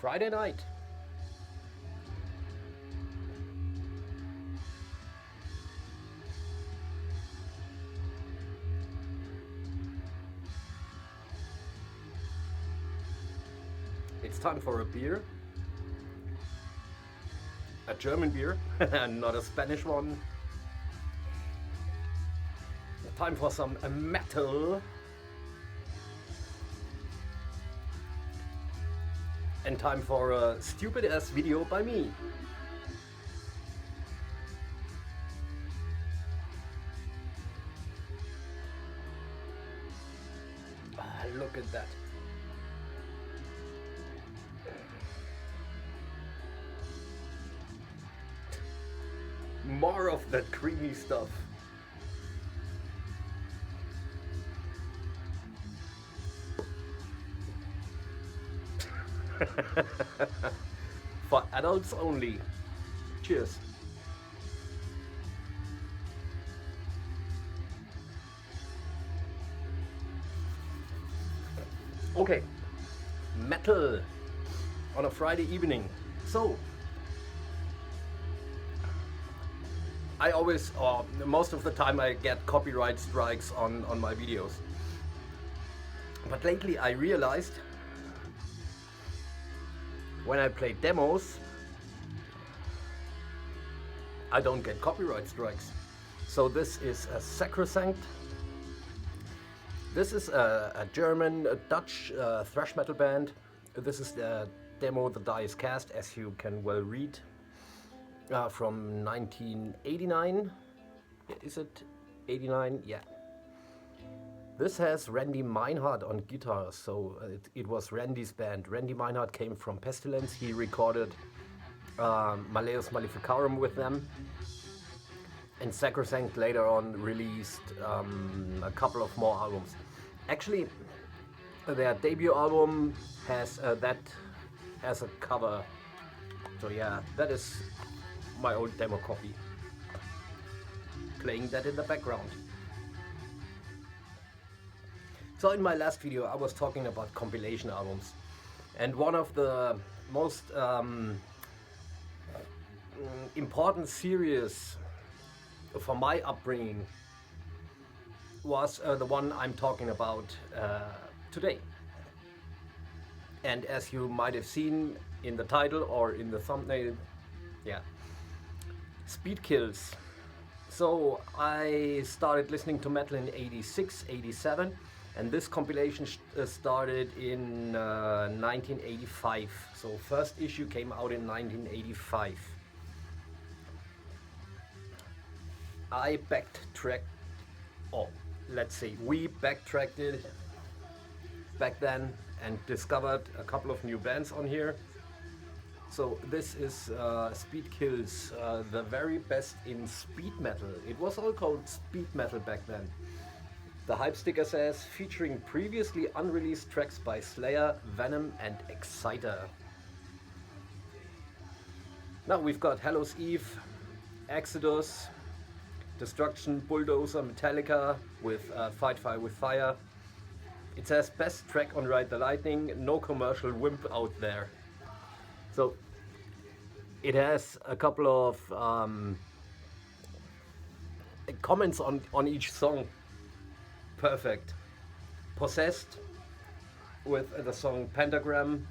Friday night. It's time for a beer. A German beer, not a Spanish one. Time for some metal. And time for a stupid ass video by me. Look at that. More of that creamy stuff. For adults only. Cheers. Okay, metal on a Friday evening. So, I always, or most of the time, I get copyright strikes on my videos. But lately I realized when I play demos, I don't get copyright strikes. So this is a Sacrosanct. This is a German, Dutch thrash metal band. This is the demo The Die is Cast, as you can well read, from 1989. Is it 89? Yeah. This has Randy Meinhardt on guitar, so it was Randy's band. Randy Meinhardt came from Pestilence. He recorded Malleus Maleficarum with them. And Sacrosanct later on released a couple of more albums. Actually, their debut album has that as a cover. So yeah, that is my old demo copy. Playing that in the background. So in my last video I was talking about compilation albums, and one of the most important series for my upbringing was the one I'm talking about today. And as you might have seen in the title or in the thumbnail, yeah, Speed Kills. So I started listening to metal in 86, 87. And this compilation started in 1985. So first issue came out in 1985. I backtracked, we backtracked it back then and discovered a couple of new bands on here. So this is Speed Kills, the very best in speed metal. It was all called speed metal back then. The hype sticker says, featuring previously unreleased tracks by Slayer, Venom and Exciter. Now we've got Hallows Eve, Exodus, Destruction, Bulldozer, Metallica with Fight Fire with Fire. It says best track on Ride the Lightning, no commercial wimp out there. So it has a couple of comments on each song. Perfect. Possessed with the song Pentagram.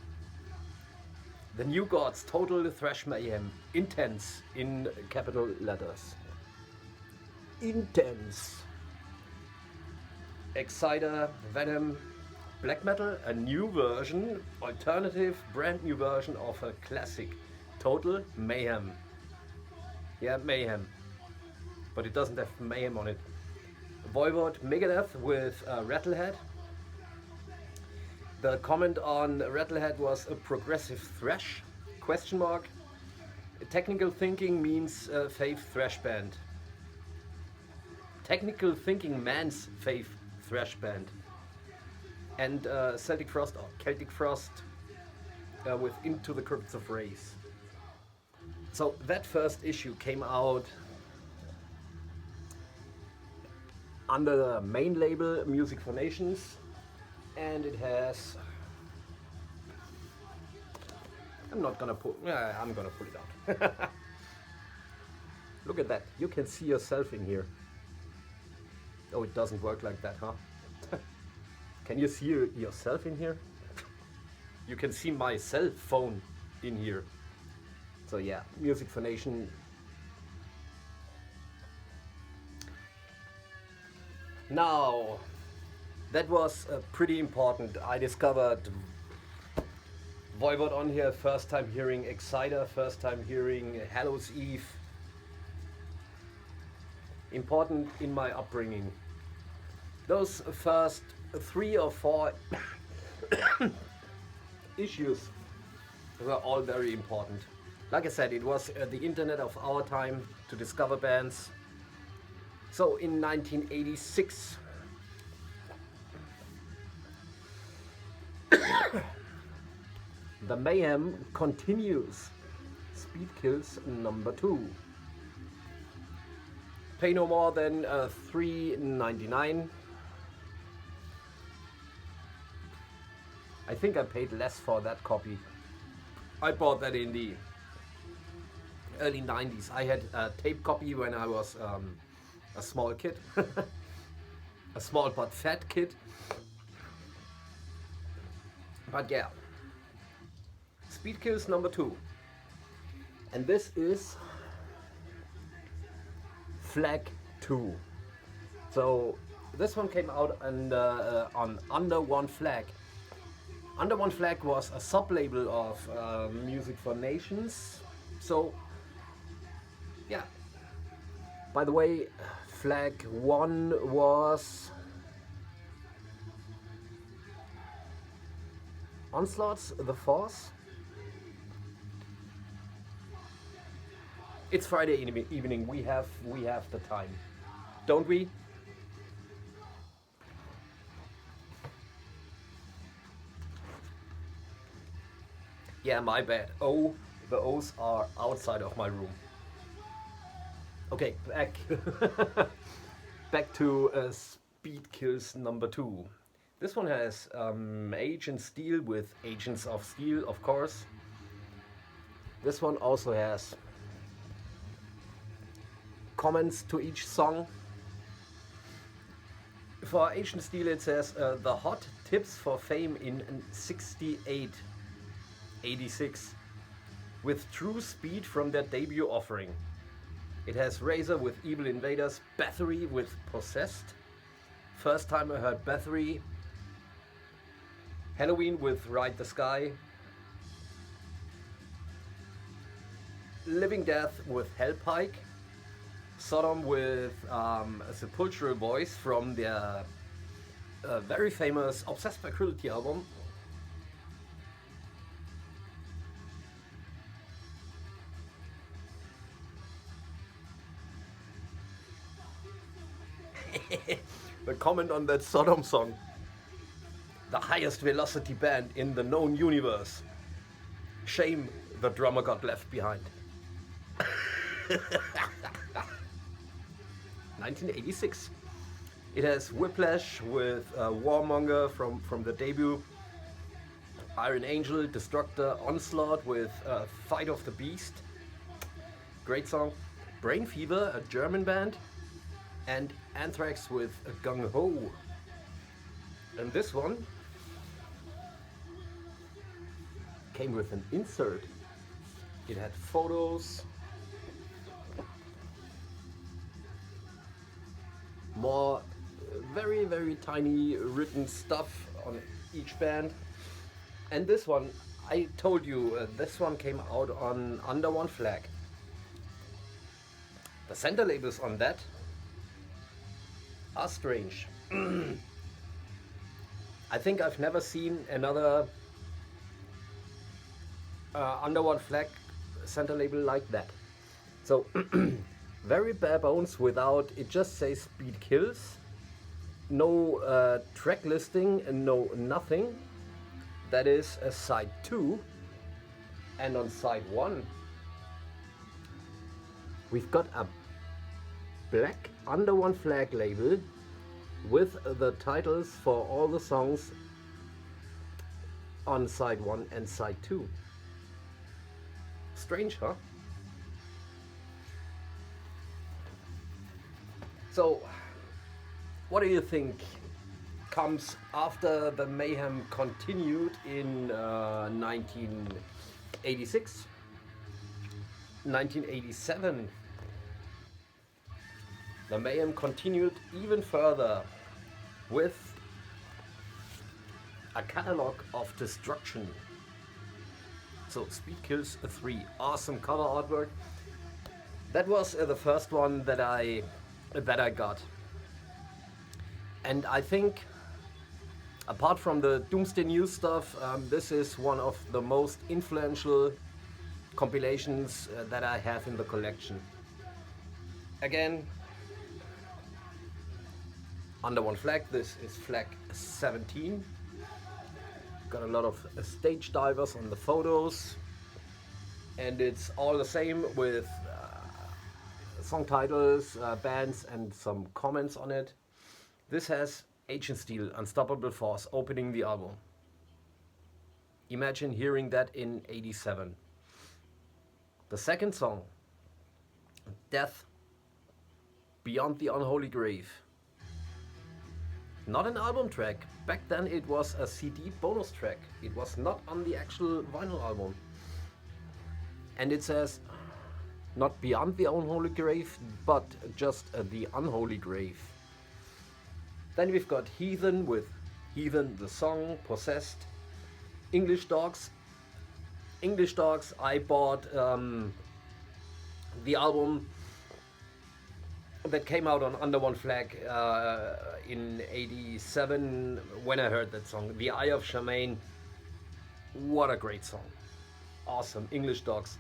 The New Gods, Total Thrash Mayhem. Intense in capital letters. Intense. Exciter, Venom, Black Metal, a new version, alternative, brand new version of a classic. Total Mayhem. Yeah, Mayhem. But it doesn't have Mayhem on it. Voivod, Megadeth with Rattlehead. The comment on Rattlehead was a progressive thrash, question mark. Technical Thinking means fave thrash band. Technical Thinking man's fave thrash band. And Celtic Frost or Celtic Frost with Into the Crypts of Wraith. So that first issue came out under the main label Music for Nations, and it has I'm not gonna pull. I'm gonna pull it out. Look at that. You can see yourself in here. Oh, it doesn't work like that, huh? Can you see yourself in here? You can see my cell phone in here. So yeah, Music for Nation. Now, that was pretty important. I discovered Voivod on here, first time hearing Exciter, first time hearing Hallows Eve. Important in my upbringing. Those first 3 or 4 issues were all very important. Like I said, it was the internet of our time to discover bands. So in 1986, the mayhem continues. Speed Kills #2. Pay no more than $3.99. I think I paid less for that copy. I bought that in the early 90s. I had a tape copy when I was a small kid. A small but fat kid. But yeah. Speed Kills #2. And this is Flag 2. So this one came out on Under One Flag. Under One Flag was a sub-label of Music for Nations. So yeah. By the way, Flag 1 was Onslaught, The Force. It's Friday evening. We have the time, don't we? Yeah, my bad. Oh, the O's are outside of my room. Okay, back to Speed Kills #2. This one has Agent Steel with Agents of Steel, of course. This one also has comments to each song. For Agent Steel it says the hot tips for fame in 68, 86 with true speed from their debut offering. It has Razor with Evil Invaders, Bathory with Possessed. First time I heard Bathory. Halloween with Ride the Sky. Living Death with Hellpike. Sodom with a Sepultural Voice from their very famous Obsessed by Cruelty album. The comment on that Sodom song. The highest velocity band in the known universe. Shame the drummer got left behind. 1986. It has Whiplash with Warmonger from the debut. Iron Angel, Destructor, Onslaught with Fight of the Beast. Great song. Brain Fever, a German band. And Anthrax with Gung Ho. And this one came with an insert. It had photos, more very, very tiny written stuff on each band. And this one, I told you, this one came out on Under One Flag. The center labels on that are strange. I think I've never seen another Under One Flag center label like that. So very bare bones without, it just says Speed Kills. No track listing and no nothing. That is a side 2. And on side 1 we've got a black Under One Flag label with the titles for all the songs on side 1 and side 2. Strange, huh? So, what do you think comes after the mayhem continued in 1986? 1987, the mayhem continued even further with a catalog of destruction. So Speed Kills 3, awesome cover artwork. That was the first one that I got. And I think, apart from the Doomsday News stuff, this is one of the most influential compilations that I have in the collection. Again, under one flag, this is flag 17. Got a lot of stage divers on the photos, and it's all the same with song titles, bands, and some comments on it. This has Agent Steel, Unstoppable Force, opening the album. Imagine hearing that in 87. The second song, Death Beyond the Unholy Grave. Not an album track. Back then it was a CD bonus track. It was not on the actual vinyl album. And it says, not Beyond the Unholy Grave, but just the Unholy Grave. Then we've got Heathen with Heathen the song, Possessed, English Dogs. English Dogs, I bought the album that came out on Under One Flag in 87 when I heard that song. The Eye of Charmaine, what a great song. Awesome, English Dogs.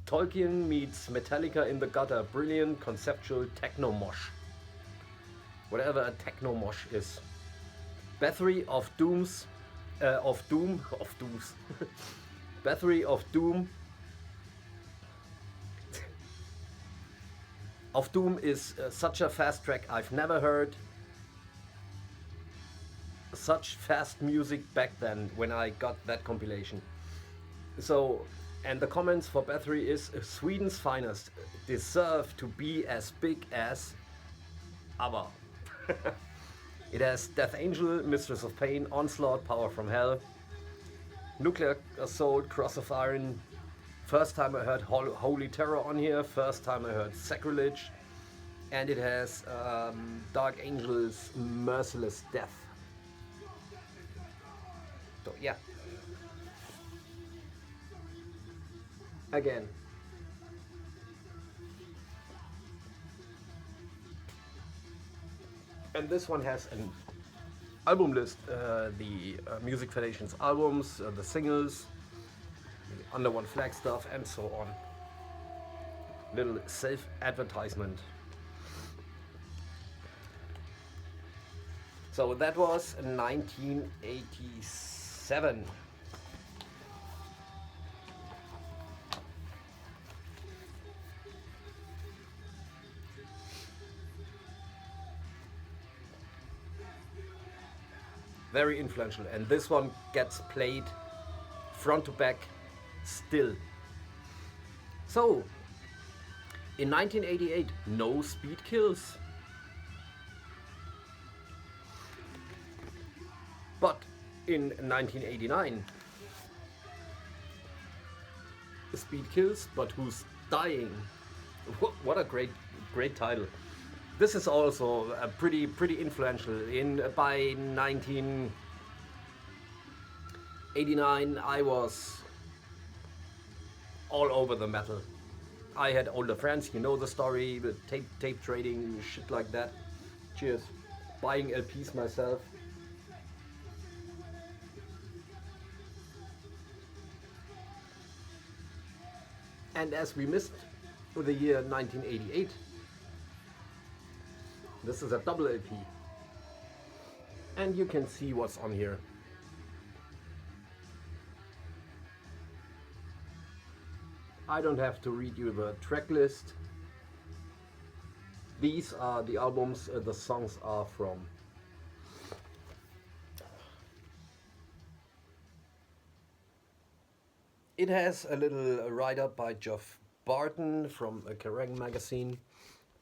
Tolkien meets Metallica in the Gutter, brilliant conceptual techno mosh. Whatever a techno mosh is. Battery of Dooms, Battery of Doom. Of Doom is such a fast track I've never heard. Such fast music back then when I got that compilation. So, and the comments for Battery is Sweden's finest deserve to be as big as ABBA. It has Death Angel, Mistress of Pain, Onslaught, Power from Hell, Nuclear Assault, Cross of Iron. First time I heard Holy Terror on here, first time I heard Sacrilege, and it has Dark Angel's Merciless Death. So yeah. Again. And this one has an album list, the Music Foundation's albums, the singles, the Under One Flag stuff, and so on. Little self-advertisement. So that was 1987. Very influential, and this one gets played front to back still. So, in 1988, no Speed Kills. But in 1989, Speed Kills, but who's dying? What a great title. This is also a pretty influential. By 1989, I was all over the metal. I had older friends, you know the story, with tape trading, shit like that. Cheers. Buying LPs myself. And as we missed the year 1988, this is a double LP. And you can see what's on here. I don't have to read you the track list. These are the albums the songs are from. It has a little write-up by Geoff Barton from a Kerrang magazine,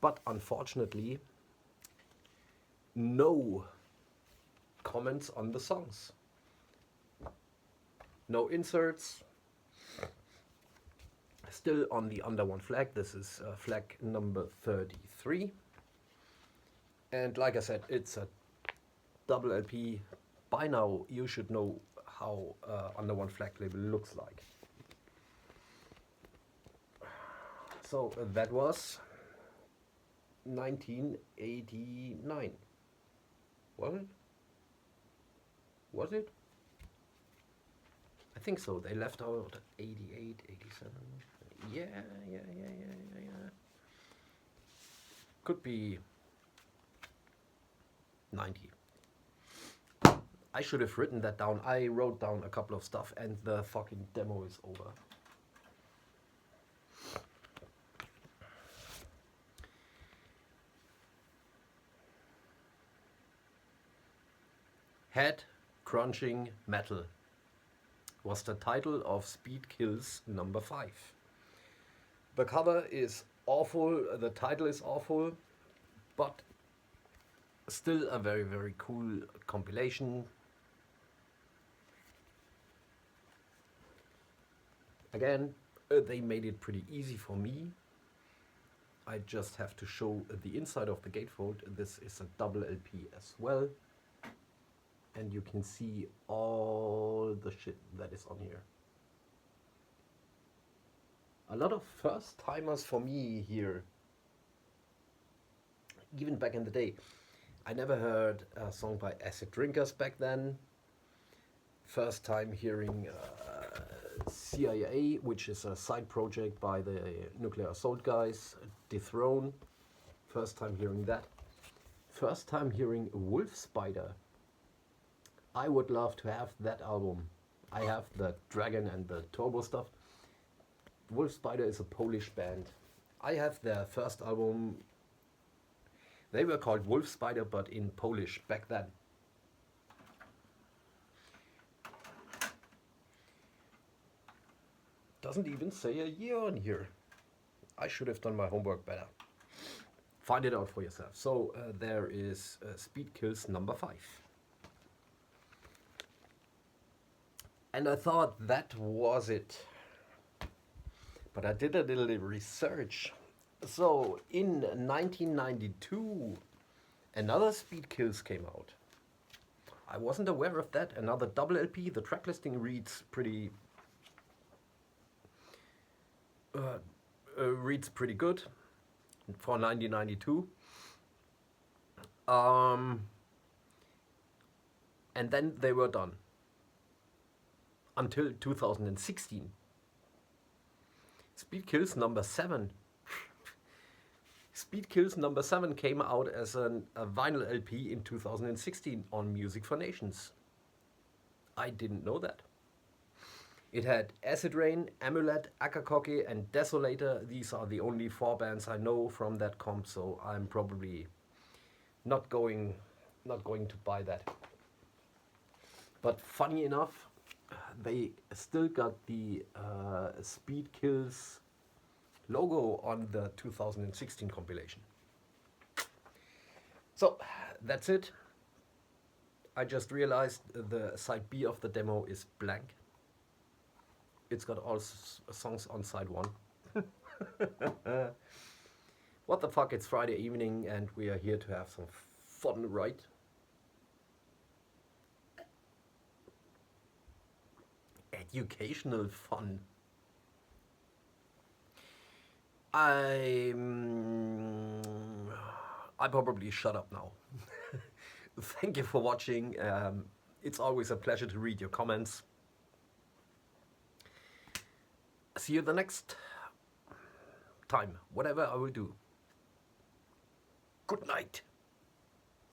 but unfortunately, no comments on the songs. No inserts. Still on the Under One flag. This is flag number 33. And like I said, it's a double LP. By now, you should know how Under One flag label looks like. So that was 1989. Was it? Was it? I think so. They left out 88, 87. Yeah. Could be 90. I should have written that down. I wrote down a couple of stuff and the fucking demo is over. Head Crunching Metal was the title of Speed Kills number 5. The cover is awful, the title is awful, but still a very, very cool compilation. Again, they made it pretty easy for me. I just have to show the inside of the gatefold. This is a double LP as well. And you can see all the shit that is on here. A lot of first timers for me here. Even back in the day. I never heard a song by Acid Drinkers back then. First time hearing CIA, which is a side project by the Nuclear Assault guys, Dethrone. First time hearing that. First time hearing Wolf Spider. I would love to have that album. I have the Dragon and the Turbo stuff. Wolf Spider is a Polish band. I have their first album. They were called Wolf Spider, but in Polish back then. Doesn't even say a year on here. I should have done my homework better. Find it out for yourself. So there is Speed Kills number 5. And I thought that was it. But I did a little research. So in 1992, another Speed Kills came out. I wasn't aware of that. Another double LP. The track listing reads pretty good for 1992. And then they were done until 2016. Speed Kills number 7. Speed Kills number 7 came out as a vinyl LP in 2016 on Music for Nations. I didn't know that. It had Acid Rain, Amulet, Akakoke and Desolator. These are the only 4 bands I know from that comp, so I'm probably not going to buy that. But funny enough, they still got the Speed Kills logo on the 2016 compilation. So that's it. I just realized the side B of the demo is blank. It's got all songs on side 1. What the fuck, it's Friday evening and we are here to have some fun, right? Educational fun. I probably shut up now. Thank you for watching. It's always a pleasure to read your comments. See you the next time, whatever I will do. Good night.